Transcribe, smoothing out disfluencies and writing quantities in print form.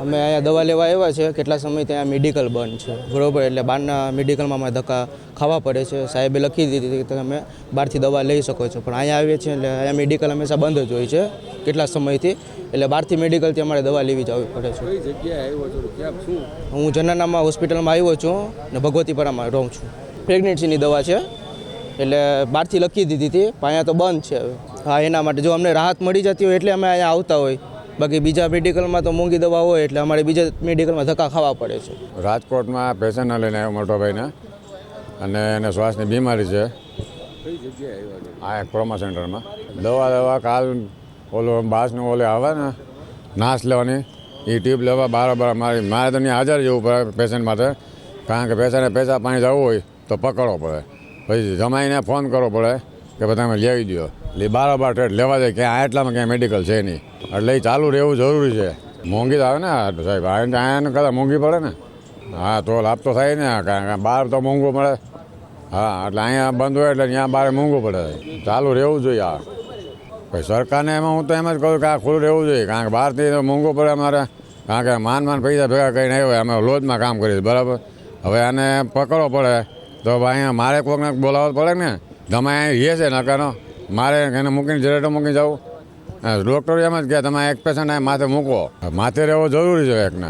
અમે અહીંયા દવા લેવા આવ્યા છે કેટલા સમયથી અહીંયા મેડિકલ બંધ છે બરોબર, એટલે બહારના મેડિકલમાં અમારે ધક્કા ખાવા પડે છે. સાહેબે લખી દીધી કે તમે બહારથી દવા લઈ શકો છો, પણ અહીંયા આવીએ છીએ એટલે અહીંયા મેડિકલ હંમેશા બંધ જ હોય છે કેટલા સમયથી, એટલે બહારથી મેડિકલથી અમારે દવા લેવી જવી પડે છે. કઈ જગ્યાએ આવ્યો છો, ક્યાં શું? હું જનાનામાં હોસ્પિટલમાં આવ્યો છું ને ભગવતીપરામાં રહું છું. પ્રેગ્નન્સીની દવા છે એટલે બહારથી લખી દીધી હતી, પણ અહીંયા તો બંધ છે. હા, એના માટે જો અમને રાહત મળી જતી હોય એટલે અમે અહીંયા આવતા હોય, બાકી બીજા મેડિકલમાં તો મોંઘી દવા હોય એટલે અમારે બીજા મેડિકલમાં ધક્કા ખાવા પડે છે. રાજકોટમાં પેશન્ટને લઈને આવ્યો મોટો ભાઈને, અને એને શ્વાસની બીમારી છે. કઈ જગ્યાએ આવ્યા છો? આ એક ટ્રોમા સેન્ટરમાં દવા કાલ ઓલો બાસનું ઓલે આવે ને નાશ લેવાની એ ટ્યુબ લેવા બરાબર મારે તો ત્યાં હાજર જવું પડે પેશન્ટ માટે, કારણ કે પેશન્ટને પૈસા પાણી જવું હોય તો પકડવો પડે, પછી જમાઈને ફોન કરવો પડે કે ભાઈ તમે લેવી દો, એટલે બારોબાર ટ્રેડ લેવા જાય ક્યાં એટલામાં ક્યાંય મેડિકલ છે નહીં, એટલે એ ચાલુ રહેવું જરૂરી છે. મોંઘી તો આવે ને સાહેબ, અહીંયા કદાચ મોંઘી પડે ને. હા, તો લાભ તો થાય ને, કારણ કે બહાર તો મોંઘું પડે. હા, એટલે અહીંયા બંધ હોય એટલે ત્યાં બહાર મોંઘું પડે, ચાલુ રહેવું જોઈએ. આ ભાઈ સરકારને એમાં હું તો એમ જ કહું કે આ ખુલ્લું રહેવું જોઈએ, કારણ કે બહારથી તો મોંઘું પડે અમારે, કારણ કે માન પૈસા ભેગા કરીને આવ્યો, અમે લોજમાં કામ કરીએ બરાબર. હવે આને પકડવો પડે તો અહીંયા મારે કોઈકને બોલાવવું પડે ને, તમે અહીં રહે છે નકાનો, મારે એને મૂકીને જરેટો મૂકી જવું. ડૉક્ટર એમ જ કે તમે એક પેશન્ટ માથે મૂકો, માથે રહેવું જરૂરી છે એકને.